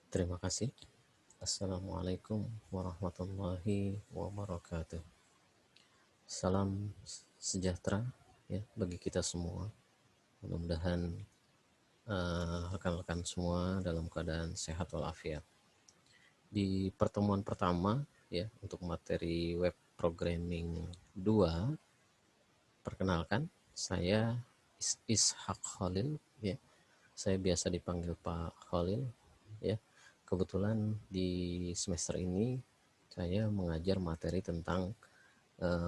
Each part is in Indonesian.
Terima kasih. Assalamualaikum warahmatullahi wabarakatuh. Salam sejahtera ya bagi kita semua. Mudah-mudahan rekan-rekan semua dalam keadaan sehat walafiat. Di pertemuan pertama ya untuk materi web programming 2, perkenalkan saya Ishak Khalil ya. Saya biasa dipanggil Pak Khalil ya. Kebetulan di semester ini saya mengajar materi tentang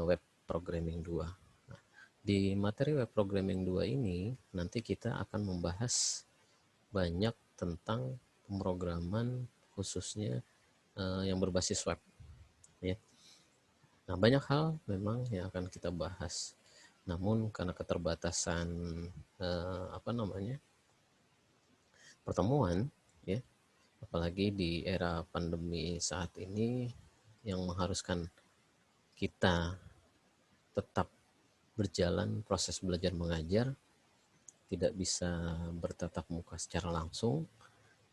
web programming 2. Nah, di materi web programming 2 ini nanti kita akan membahas banyak tentang pemrograman khususnya yang berbasis web ya. Nah, banyak hal memang yang akan kita bahas. Namun karena keterbatasan pertemuan ya, apalagi di era pandemi saat ini yang mengharuskan kita tetap berjalan proses belajar mengajar, tidak bisa bertatap muka secara langsung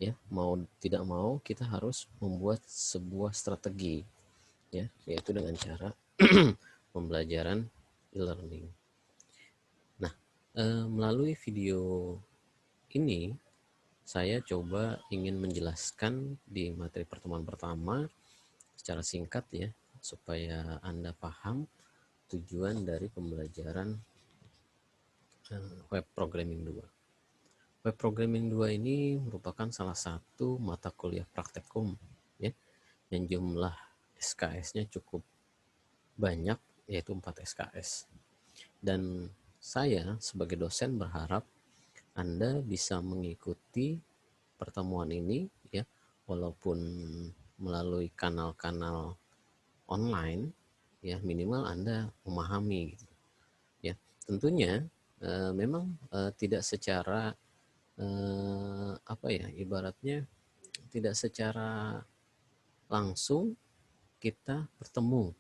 ya, mau tidak mau kita harus membuat sebuah strategi ya, yaitu dengan cara pembelajaran e-learning. Nah, melalui video ini saya coba ingin menjelaskan di materi pertemuan pertama secara singkat ya, supaya Anda paham tujuan dari pembelajaran web programming 2. Web programming 2 ini merupakan salah satu mata kuliah praktikum ya, yang jumlah SKS-nya cukup banyak, yaitu 4 SKS. Dan saya sebagai dosen berharap Anda bisa mengikuti pertemuan ini ya, walaupun melalui kanal-kanal online ya, minimal Anda memahami gitu ya. Tentunya memang tidak secara ibaratnya tidak secara langsung kita bertemu,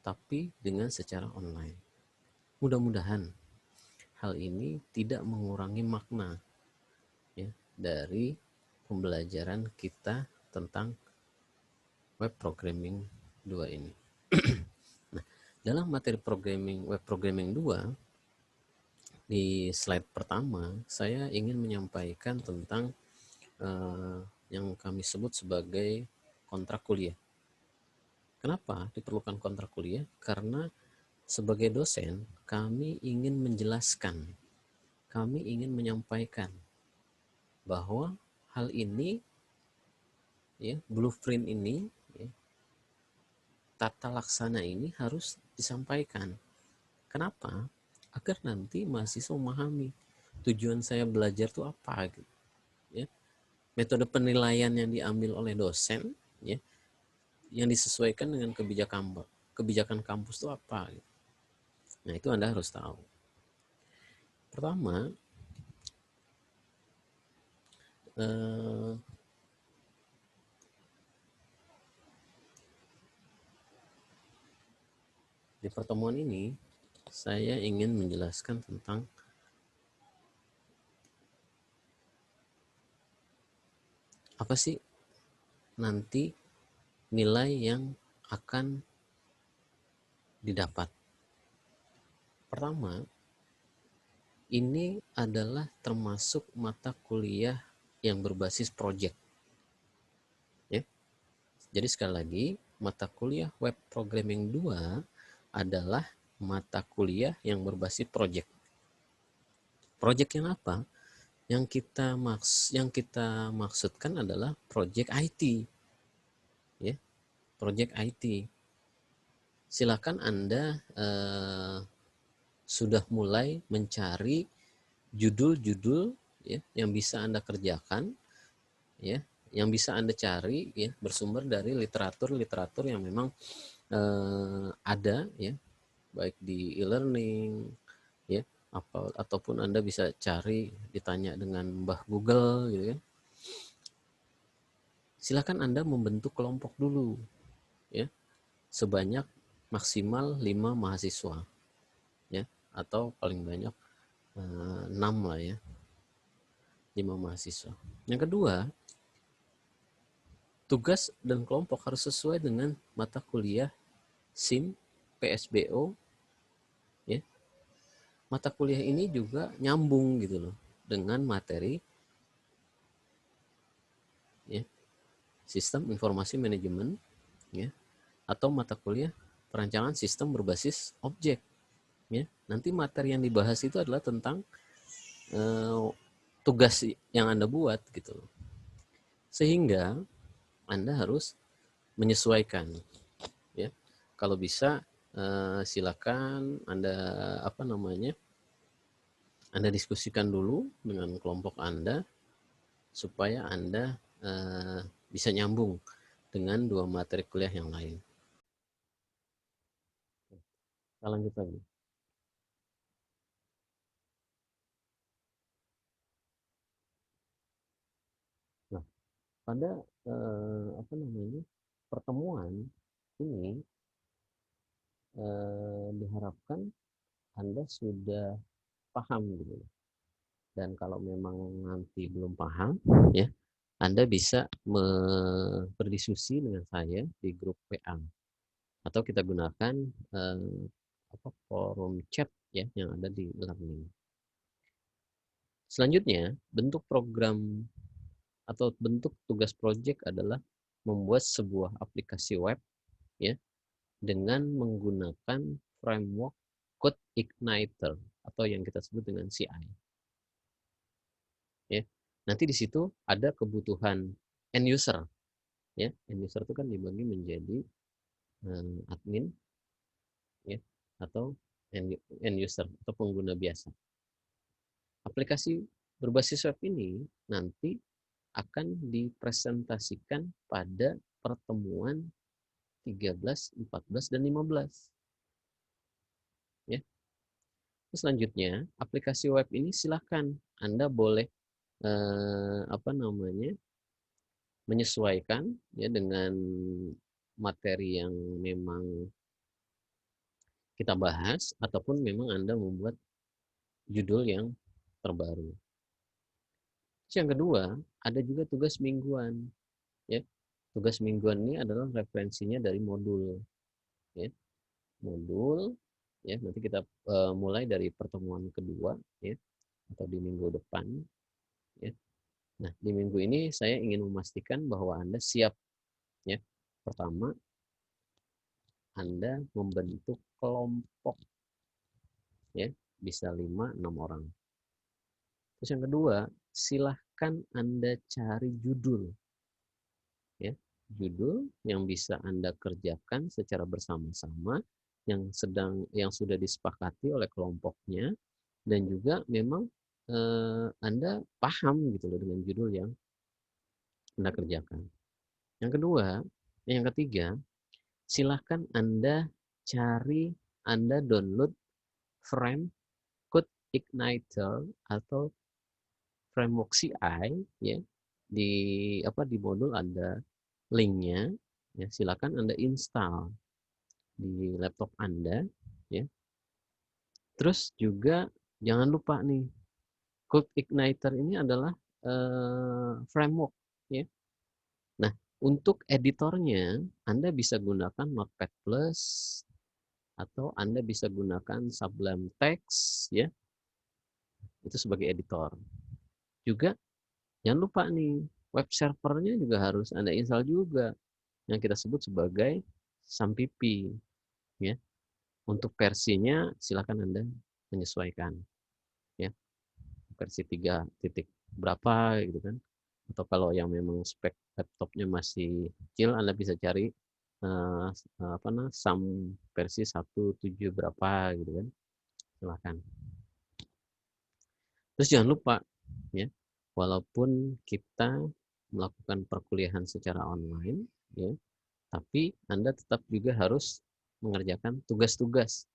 tapi dengan secara online. Mudah-mudahan hal ini tidak mengurangi makna ya dari pembelajaran kita tentang web programming 2 ini. Nah, dalam materi web programming 2 di slide pertama saya ingin menyampaikan tentang yang kami sebut sebagai kontrak kuliah. Kenapa diperlukan kontrak kuliah? Karena sebagai dosen kami ingin menjelaskan, kami ingin menyampaikan bahwa hal ini ya, blueprint ini ya, tata laksana ini harus disampaikan. Kenapa? Agar nanti mahasiswa memahami tujuan saya belajar itu apa gitu ya. Metode penilaian yang diambil oleh dosen ya, yang disesuaikan dengan kebijakan kampus itu apa gitu. Nah, itu Anda harus tahu. Pertama, di pertemuan ini saya ingin menjelaskan tentang apa sih nanti nilai yang akan didapat. Pertama, ini adalah termasuk mata kuliah yang berbasis project. Ya. Jadi sekali lagi, mata kuliah web programming 2 adalah mata kuliah yang berbasis project. Project yang apa? Yang kita maksudkan adalah project IT. Ya, project IT. Silakan Anda sudah mulai mencari judul-judul ya, yang bisa Anda kerjakan ya, yang bisa Anda cari ya, bersumber dari literatur yang memang ada ya, baik di e-learning ya, ataupun Anda bisa cari, ditanya dengan Mbah Google gitu kan. Silakan Anda membentuk kelompok dulu ya, sebanyak maksimal 5 mahasiswa ya, atau paling banyak 6 lah ya, 5 mahasiswa. Yang kedua, tugas dan kelompok harus sesuai dengan mata kuliah SIM, PSBO, ya. Mata kuliah ini juga nyambung gitu loh dengan materi, ya, sistem informasi manajemen, ya, atau mata kuliah perancangan sistem berbasis objek, ya. Nanti materi yang dibahas itu adalah tentang tugas yang Anda buat gitu loh. Sehingga Anda harus menyesuaikan, ya. Kalau bisa silakan Anda Anda diskusikan dulu dengan kelompok Anda supaya Anda bisa nyambung dengan dua materi kuliah yang lain. Kita lanjut lagi. Nah, pada pertemuan ini diharapkan Anda sudah paham gitu. Dan kalau memang nanti belum paham, ya, Anda bisa berdiskusi dengan saya di grup WA atau kita gunakan forum chat, ya, yang ada di learning. Selanjutnya, bentuk program atau bentuk tugas project adalah membuat sebuah aplikasi web, ya, dengan menggunakan framework Code Igniter atau yang kita sebut dengan CI. Ya. Nanti di situ ada kebutuhan end user, ya. End user itu kan dibagi menjadi admin, ya, atau end user atau pengguna biasa. Aplikasi berbasis web ini nanti akan dipresentasikan pada pertemuan 13, 14, dan 15. Ya. Selanjutnya, aplikasi web ini silahkan Anda boleh menyesuaikan, ya, dengan materi yang memang kita bahas ataupun memang Anda membuat judul yang terbaru. Yang kedua, ada juga tugas mingguan, ya. Tugas mingguan ini adalah referensinya dari modul, ya. Modul, ya, nanti kita mulai dari pertemuan kedua, ya, atau di minggu depan, ya. Nah, di minggu ini saya ingin memastikan bahwa Anda siap, ya. Pertama, Anda membentuk kelompok, ya, bisa 5-6 orang. Terus yang kedua, silahkan Anda cari judul, ya, judul yang bisa Anda kerjakan secara bersama-sama, yang sudah disepakati oleh kelompoknya, dan juga memang Anda paham gitu loh dengan judul yang Anda kerjakan. Yang kedua, yang ketiga, silahkan Anda cari, Anda download frame Code Igniter atau framework CI, ya. Di modul ada linknya, ya. Silakan Anda install di laptop Anda, ya. Terus juga jangan lupa nih, Code Igniter ini adalah framework, ya. Nah, untuk editornya Anda bisa gunakan Notepad Plus atau Anda bisa gunakan Sublime Text, ya. Itu sebagai editor. Juga jangan lupa nih, web servernya juga harus Anda install juga, yang kita sebut sebagai SAMPP, ya. Untuk versinya silakan Anda menyesuaikan, ya. Versi 3 titik berapa gitu kan. Atau kalau yang memang spek laptopnya masih kecil, Anda bisa cari SAM versi 1.7 berapa gitu kan. Silakan. Terus jangan lupa, ya, walaupun kita melakukan perkuliahan secara online, ya, tapi Anda tetap juga harus mengerjakan tugas-tugas,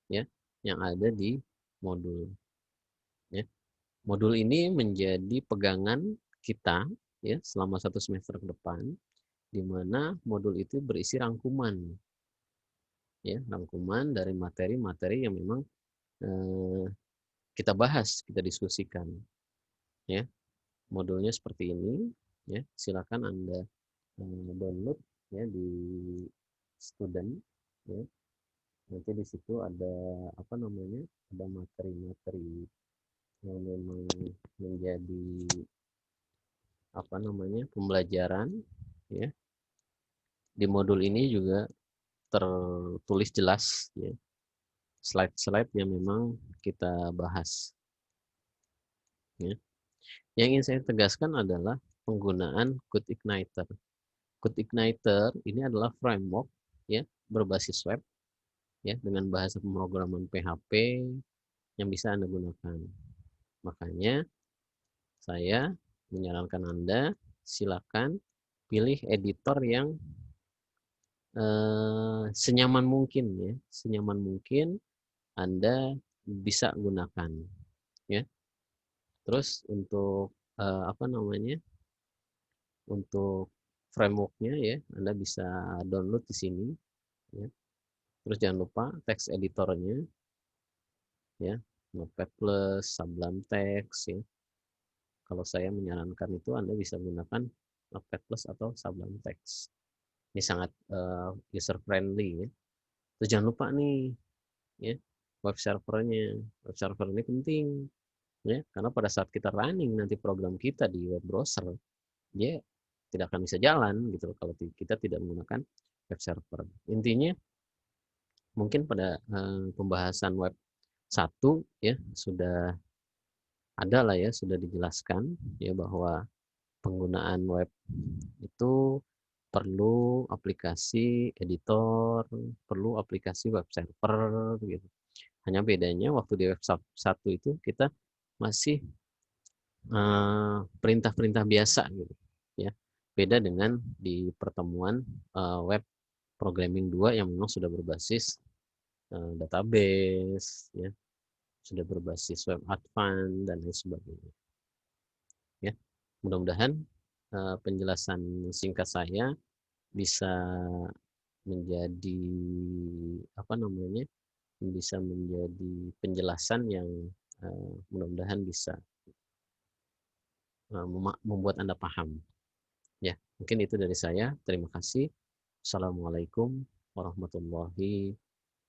ya, yang ada di modul, ya. Modul ini menjadi pegangan kita, ya, selama 1 semester ke depan, di mana modul itu berisi rangkuman, ya, rangkuman dari materi-materi yang memang eh, kita bahas, kita diskusikan, ya. Modulnya seperti ini, ya. Silakan Anda download ya di student ya. Nanti di situ ada apa namanya, ada materi-materi yang memang menjadi apa namanya, pembelajaran ya. Di modul ini juga tertulis jelas ya, slide-slide yang memang kita bahas ya. Yang ingin saya tegaskan adalah penggunaan Code Igniter. Code Igniter ini adalah framework ya, berbasis web ya, dengan bahasa pemrograman PHP yang bisa Anda gunakan. Makanya saya menyarankan Anda silakan pilih editor yang senyaman mungkin ya, senyaman mungkin Anda bisa gunakan ya. Terus untuk apa namanya? Untuk frameworknya ya, Anda bisa download di sini ya. Terus jangan lupa text editornya ya, Notepad Plus, Sublime Text ya. Kalau saya menyarankan itu Anda bisa gunakan Notepad Plus atau Sublime Text. Ini sangat user friendly ya. Terus jangan lupa nih ya, web servernya. Web server ini penting ya, karena pada saat kita running nanti program kita di web browser, dia tidak akan bisa jalan gitu kalau kita tidak menggunakan web server. Intinya mungkin pada pembahasan web 1 ya sudah ada lah ya, sudah dijelaskan ya bahwa penggunaan web itu perlu aplikasi editor, perlu aplikasi web server gitu. Hanya bedanya waktu di web 1 itu kita masih perintah-perintah biasa gitu ya. Beda dengan di pertemuan web programming 2 yang memang sudah berbasis database ya, sudah berbasis web advance dan lain sebagainya ya. Mudah-mudahan penjelasan singkat saya bisa menjadi apa namanya, bisa menjadi penjelasan yang mudah-mudahan bisa membuat Anda paham ya. Mungkin itu dari saya. Terima kasih. Assalamualaikum warahmatullahi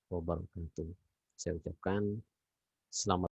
wabarakatuh. Saya ucapkan selamat